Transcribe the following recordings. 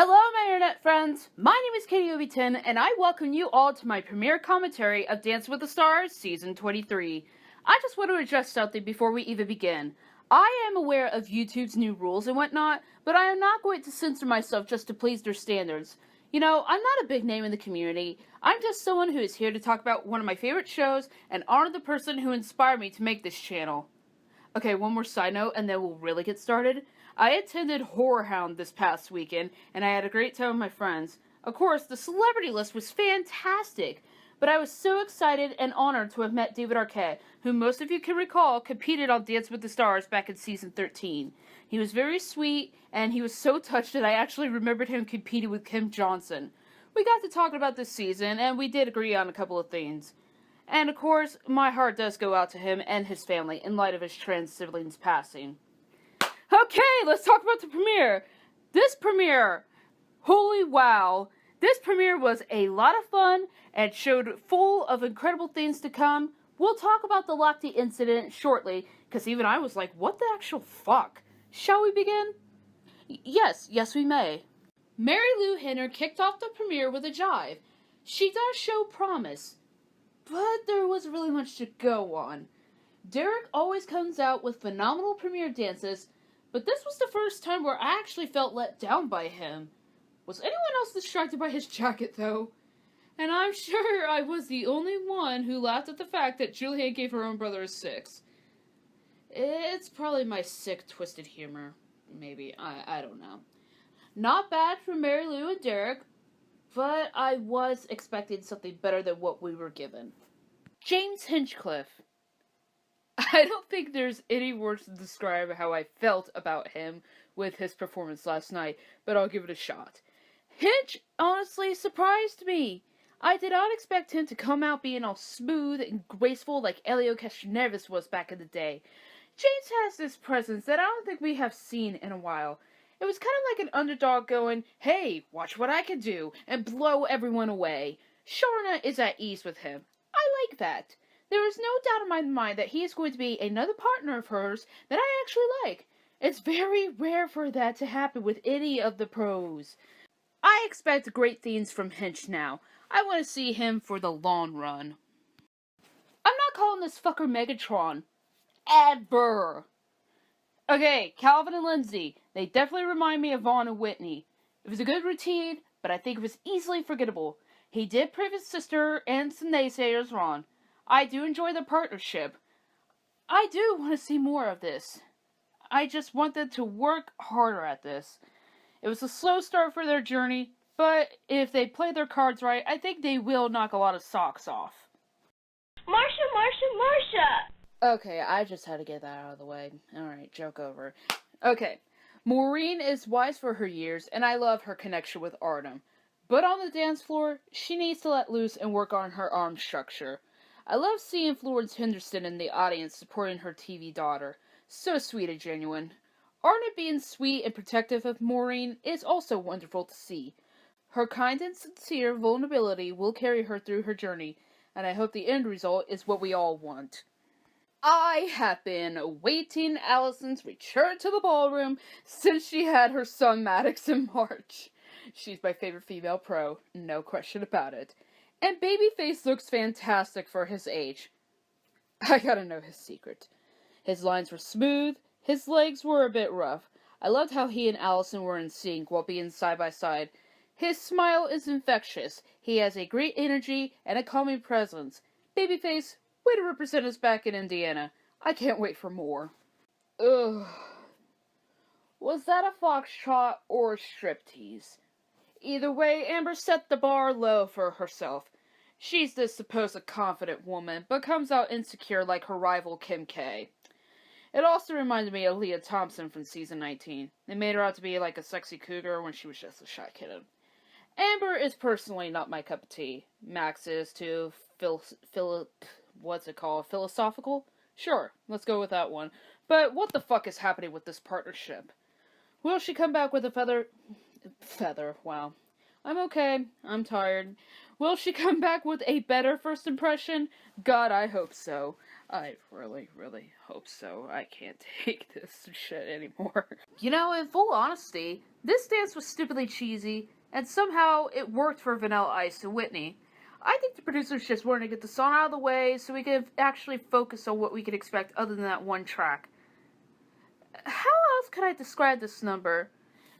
Hello, my internet friends! My name is Katie Obiton, and I welcome you all to my premiere commentary of Dance with the Stars Season 23. I just want to address something before we even begin. I am aware of YouTube's new rules and whatnot, but I am not going to censor myself just to please their standards. You know, I'm not a big name in the community. I'm just someone who is here to talk about one of my favorite shows and honor the person who inspired me to make this channel. Okay, one more side note, and then we'll really get started. I attended Horror Hound this past weekend, and I had a great time with my friends. Of course, the celebrity list was fantastic, but I was so excited and honored to have met David Arquette, who most of you can recall competed on Dance with the Stars back in Season 13. He was very sweet, and he was so touched that I actually remembered him competing with Kim Johnson. We got to talk about this season, and we did agree on a couple of things. And of course, my heart does go out to him and his family in light of his trans siblings passing. Okay, let's talk about the premiere. This premiere, holy wow. This premiere was a lot of fun and showed full of incredible things to come. We'll talk about the Lochte incident shortly, because even I was like, what the actual fuck? Shall we begin? Yes we may. Mary Lou Henner kicked off the premiere with a jive. She does show promise, but there wasn't really much to go on. Derek always comes out with phenomenal premiere dances, but this was the first time where I actually felt let down by him. Was anyone else distracted by his jacket, though? And I'm sure I was the only one who laughed at the fact that Julianne gave her own brother a 6. It's probably my sick, twisted humor. Maybe. I don't know. Not bad for Mary Lou and Derek, but I was expecting something better than what we were given. James Hinchcliffe. I don't think there's any words to describe how I felt about him with his performance last night, but I'll give it a shot. Hinch honestly surprised me. I did not expect him to come out being all smooth and graceful like Elio Castroneves was back in the day. James has this presence that I don't think we have seen in a while. It was kind of like an underdog going, hey, watch what I can do, and blow everyone away. Jana is at ease with him. I like that. There is no doubt in my mind that he is going to be another partner of hers that I actually like. It's very rare for that to happen with any of the pros. I expect great things from Hinch now. I want to see him for the long run. I'm not calling this fucker Megatron. Ever. Okay, Calvin and Lindsay. They definitely remind me of Vaughn and Whitney. It was a good routine, but I think it was easily forgettable. He did prove his sister and some naysayers wrong. I do enjoy the partnership. I do want to see more of this. I just want them to work harder at this. It was a slow start for their journey, but if they play their cards right, I think they will knock a lot of socks off. Marsha! Okay, I just had to get that out of the way. Alright, joke over. Okay, Maureen is wise for her years, and I love her connection with Artem. But on the dance floor, she needs to let loose and work on her arm structure. I love seeing Florence Henderson in the audience supporting her TV daughter. So sweet and genuine. Arnett being sweet and protective of Maureen is also wonderful to see. Her kind and sincere vulnerability will carry her through her journey, and I hope the end result is what we all want. I have been awaiting Allison's return to the ballroom since she had her son Maddox in March. She's my favorite female pro, no question about it. And Babyface looks fantastic for his age. I gotta know his secret. His lines were smooth, his legs were a bit rough. I loved how he and Allison were in sync while being side by side. His smile is infectious. He has a great energy and a calming presence. Babyface, way to represent us back in Indiana. I can't wait for more. Ugh. Was that a foxtrot or a striptease? Either way, Amber set the bar low for herself. She's this supposed confident woman, but comes out insecure like her rival Kim K. It also reminded me of Leah Thompson from season 19. They made her out to be like a sexy cougar when she was just a shy kitten. Amber is personally not my cup of tea. Max is too philosophical? Sure, let's go with that one. But what the fuck is happening with this partnership? Will she come back with a feather, wow. I'm okay, I'm tired. Will she come back with a better first impression? God, I hope so. I really, really hope so. I can't take this shit anymore. You know, in full honesty, this dance was stupidly cheesy, and somehow it worked for Vanilla Ice and Whitney. I think the producers just wanted to get the song out of the way so we could actually focus on what we could expect other than that one track. How else could I describe this number?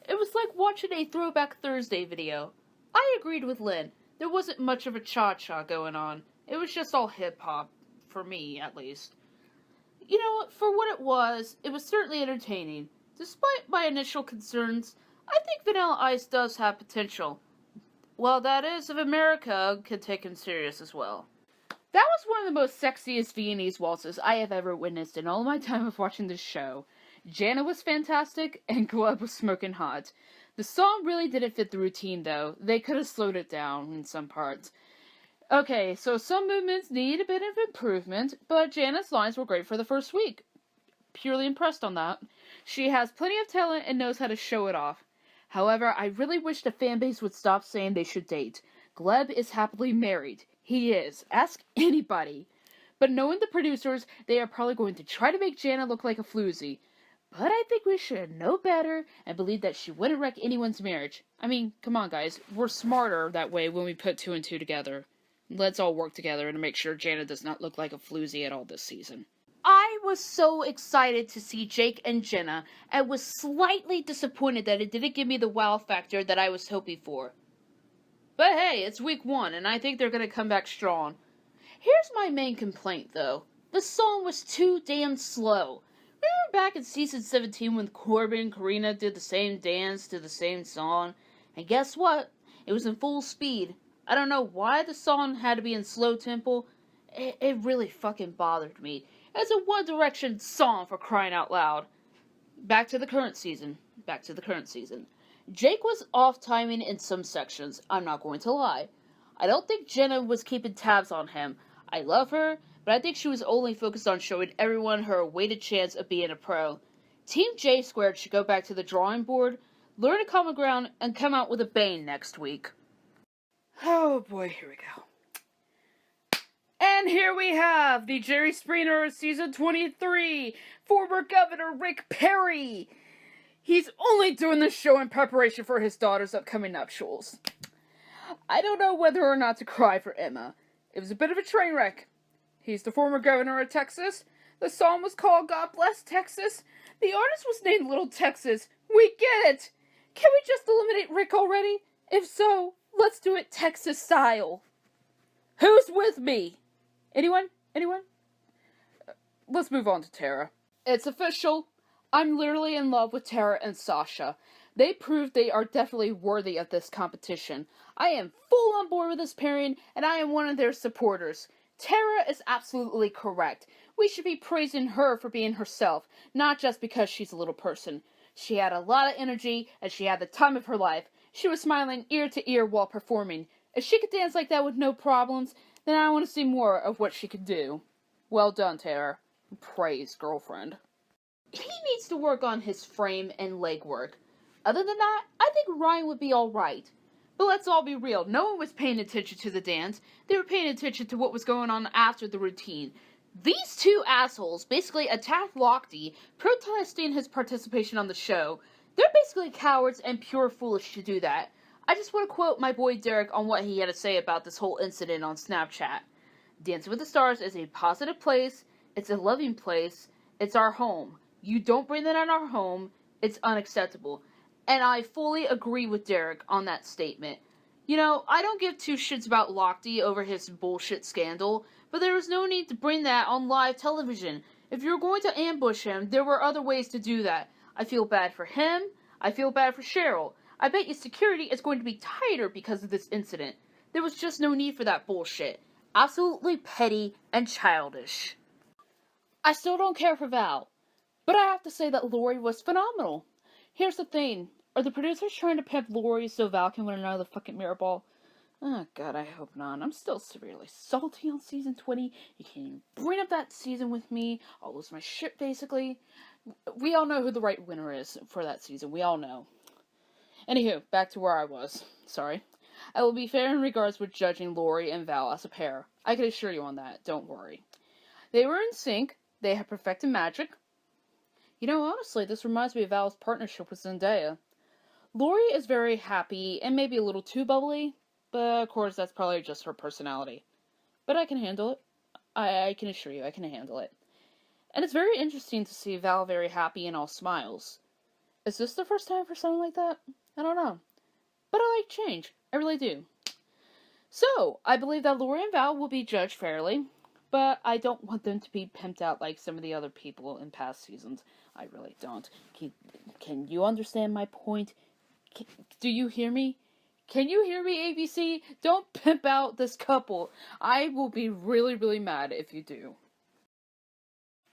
It was like watching a Throwback Thursday video. I agreed with Lynn. There wasn't much of a cha-cha going on. It was just all hip-hop. For me, at least. You know, for what it was certainly entertaining. Despite my initial concerns, I think Vanilla Ice does have potential. Well, that is, if America can take him serious as well. That was one of the most sexiest Viennese waltzes I have ever witnessed in all my time of watching this show. Jana was fantastic, and Gleb was smoking hot. The song really didn't fit the routine, though. They could have slowed it down in some parts. Okay, so some movements need a bit of improvement, but Jana's lines were great for the first week. Purely impressed on that. She has plenty of talent and knows how to show it off. However, I really wish the fanbase would stop saying they should date. Gleb is happily married. He is. Ask anybody. But knowing the producers, they are probably going to try to make Jana look like a floozy. But I think we should know better and believe that she wouldn't wreck anyone's marriage. I mean, come on guys, we're smarter that way when we put two and two together. Let's all work together to make sure Jana does not look like a floozy at all this season. I was so excited to see Jake and Jenna, and was slightly disappointed that it didn't give me the wow factor that I was hoping for. But hey, it's week 1, and I think they're gonna come back strong. Here's my main complaint, though. The song was too damn slow. Remember back in season 17 when Corbin and Karina did the same dance to the same song? And guess what? It was in full speed. I don't know why the song had to be in slow tempo. It really fucking bothered me. It's a One Direction song, for crying out loud. Back to the current season. Jake was off timing in some sections, I'm not going to lie. I don't think Jenna was keeping tabs on him. I love her, but I think she was only focused on showing everyone her awaited chance of being a pro. Team J Squared should go back to the drawing board, learn a common ground, and come out with a bang next week. Oh boy, here we go. And here we have the Jerry Springer of season 23, former Governor Rick Perry. He's only doing this show in preparation for his daughter's upcoming nuptials. I don't know whether or not to cry for Emma. It was a bit of a train wreck. He's the former governor of Texas. The song was called God Bless Texas. The artist was named Little Texas. We get it. Can we just eliminate Rick already? If so, let's do it Texas style. Who's with me? Anyone? Let's move on to Tara. It's official. I'm literally in love with Tara and Sasha. They proved they are definitely worthy of this competition. I am full on board with this pairing, and I am one of their supporters. Tara is absolutely correct. We should be praising her for being herself, not just because she's a little person. She had a lot of energy, and she had the time of her life. She was smiling ear to ear while performing. If she could dance like that with no problems, then I want to see more of what she could do. Well done, Tara. Praise, girlfriend. He needs to work on his frame and leg work. Other than that, I think Ryan would be alright. But let's all be real, no one was paying attention to the dance. They were paying attention to what was going on after the routine. These two assholes basically attacked Lochte, protesting his participation on the show. They're basically cowards and pure foolish to do that. I just want to quote my boy Derek on what he had to say about this whole incident on Snapchat. Dancing with the Stars is a positive place, it's a loving place, it's our home. You don't bring that in our home, it's unacceptable. And I fully agree with Derek on that statement. You know, I don't give two shits about Lochte over his bullshit scandal, but there was no need to bring that on live television. If you're going to ambush him, there were other ways to do that. I feel bad for him, I feel bad for Cheryl. I bet you security is going to be tighter because of this incident. There was just no need for that bullshit. Absolutely petty and childish. I still don't care for Val, but I have to say that Laurie was phenomenal. Here's the thing. Are the producers trying to pimp Laurie so Val can win another fucking mirror ball? Oh god, I hope not. I'm still severely salty on season 20. You can't even bring up that season with me. I'll lose my shit, basically. We all know who the right winner is for that season. We all know. Anywho, back to where I was. Sorry. I will be fair in regards with judging Laurie and Val as a pair. I can assure you on that. Don't worry. They were in sync. They had perfected magic. You know, honestly, this reminds me of Val's partnership with Zendaya. Laurie is very happy and maybe a little too bubbly, but of course that's probably just her personality. But I can handle it. I can assure you, I can handle it. And it's very interesting to see Val very happy and all smiles. Is this the first time for someone like that? I don't know. But I like change. I really do. So, I believe that Laurie and Val will be judged fairly, but I don't want them to be pimped out like some of the other people in past seasons. I really don't. Can you understand my point? Do you hear me? Can you hear me, ABC? Don't pimp out this couple. I will be really, really mad if you do.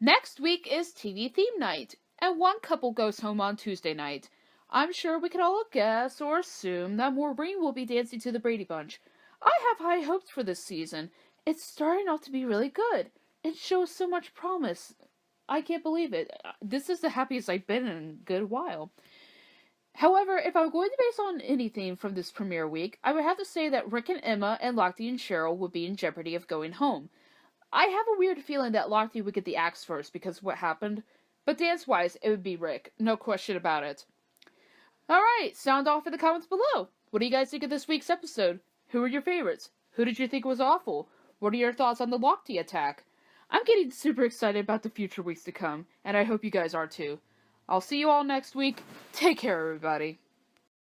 Next week is TV theme night, and one couple goes home on Tuesday night. I'm sure we can all guess or assume that Maureen will be dancing to the Brady Bunch. I have high hopes for this season. It's starting off to be really good. It shows so much promise. I can't believe it. This is the happiest I've been in a good while. However, if I'm going to base on anything from this premiere week, I would have to say that Rick and Emma and Lochte and Cheryl would be in jeopardy of going home. I have a weird feeling that Lochte would get the axe first because of what happened, but dance-wise, it would be Rick. No question about it. Alright, sound off in the comments below. What do you guys think of this week's episode? Who are your favorites? Who did you think was awful? What are your thoughts on the Lochte attack? I'm getting super excited about the future weeks to come, and I hope you guys are too. I'll see you all next week. Take care, everybody.